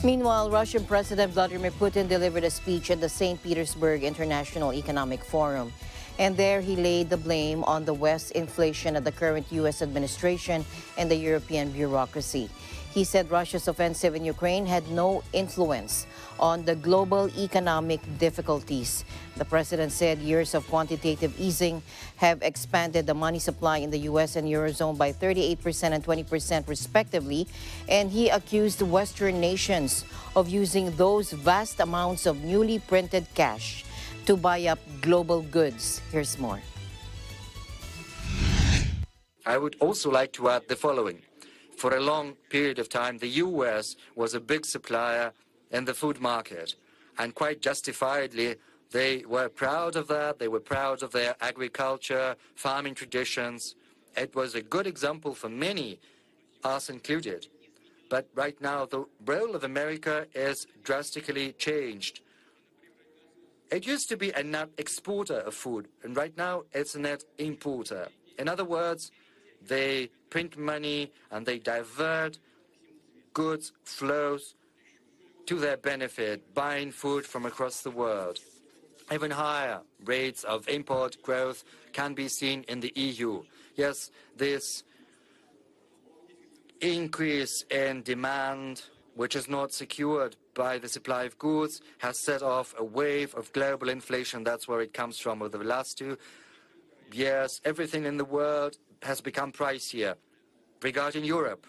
Meanwhile, Russian President Vladimir Putin delivered a speech at the St. Petersburg International Economic Forum. And there he laid the blame on the West's inflation at the current U.S. administration and the European bureaucracy. He said Russia's offensive in Ukraine had no influence on the global economic difficulties. The president said years of quantitative easing have expanded the money supply in the U.S. and Eurozone by 38% and 20% respectively, and he accused Western nations of using those vast amounts of newly printed cash to buy up global goods. Here's more. I would also like to add the following. For a long period of time, the U.S. was a big supplier in the food market, and quite justifiably, they were proud of that. They were proud of their agriculture, farming traditions. It was a good example for many, us included. But right now, the role of America is drastically changed. It used to be a net exporter of food, and right now it's a net importer. In other words, they print money and they divert goods flows to their benefit, buying food from across the world. Even higher rates of import growth can be seen in the EU. Yes, this increase in demand, which is not secured by the supply of goods, has set off a wave of global inflation. That's where it comes from. Over the last 2 years, everything in the world has become pricier. Regarding Europe,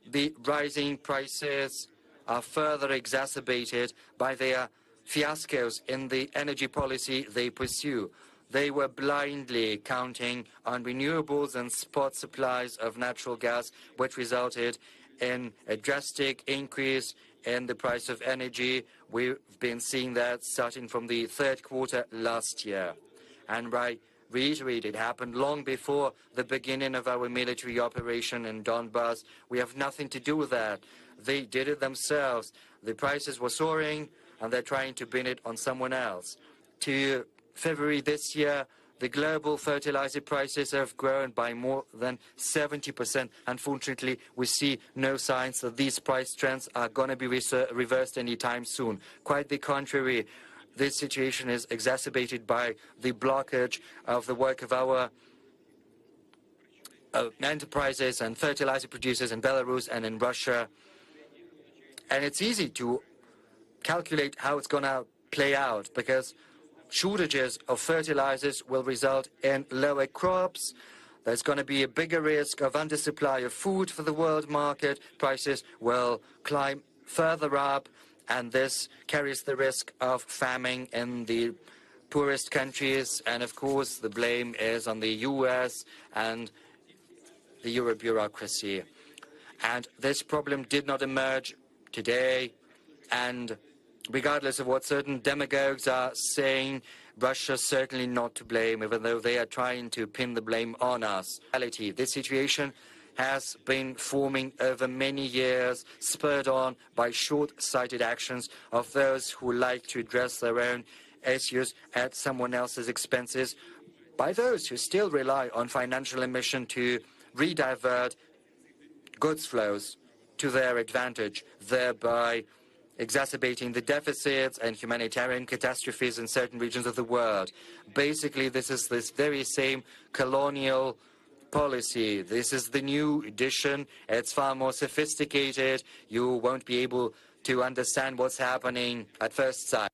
the rising prices are further exacerbated by their fiascos in the energy policy they pursue. They were blindly counting on renewables and spot supplies of natural gas, which resulted in a drastic increase in the price of energy. We've been seeing that starting from the third quarter last year. And reiterate, it happened long before the beginning of our military operation in Donbass. We have nothing to do with that. They did it themselves. The prices were soaring, and they're trying to pin it on someone else. To February this year, the global fertilizer prices have grown by more than 70%. Unfortunately, we see no signs that these price trends are going to be reversed anytime soon. Quite the contrary. This situation is exacerbated by the blockage of the work of our enterprises and fertilizer producers in Belarus and in Russia. And it's easy to calculate how it's going to play out, because shortages of fertilizers will result in lower crops. There's going to be a bigger risk of undersupply of food for the world market. Prices will climb further up, and this carries the risk of famine in the poorest countries. And of course, the blame is on the US and the Euro bureaucracy. And this problem did not emerge today. And regardless of what certain demagogues are saying, Russia's certainly not to blame, even though they are trying to pin the blame on us. In reality, this situation has been forming over many years, spurred on by short-sighted actions of those who like to address their own issues at someone else's expenses, by those who still rely on financial emission to redivert goods flows to their advantage, thereby exacerbating the deficits and humanitarian catastrophes in certain regions of the world. Basically, this is this very same colonial policy. This is the new edition. It's far more sophisticated. You won't be able to understand what's happening at first sight.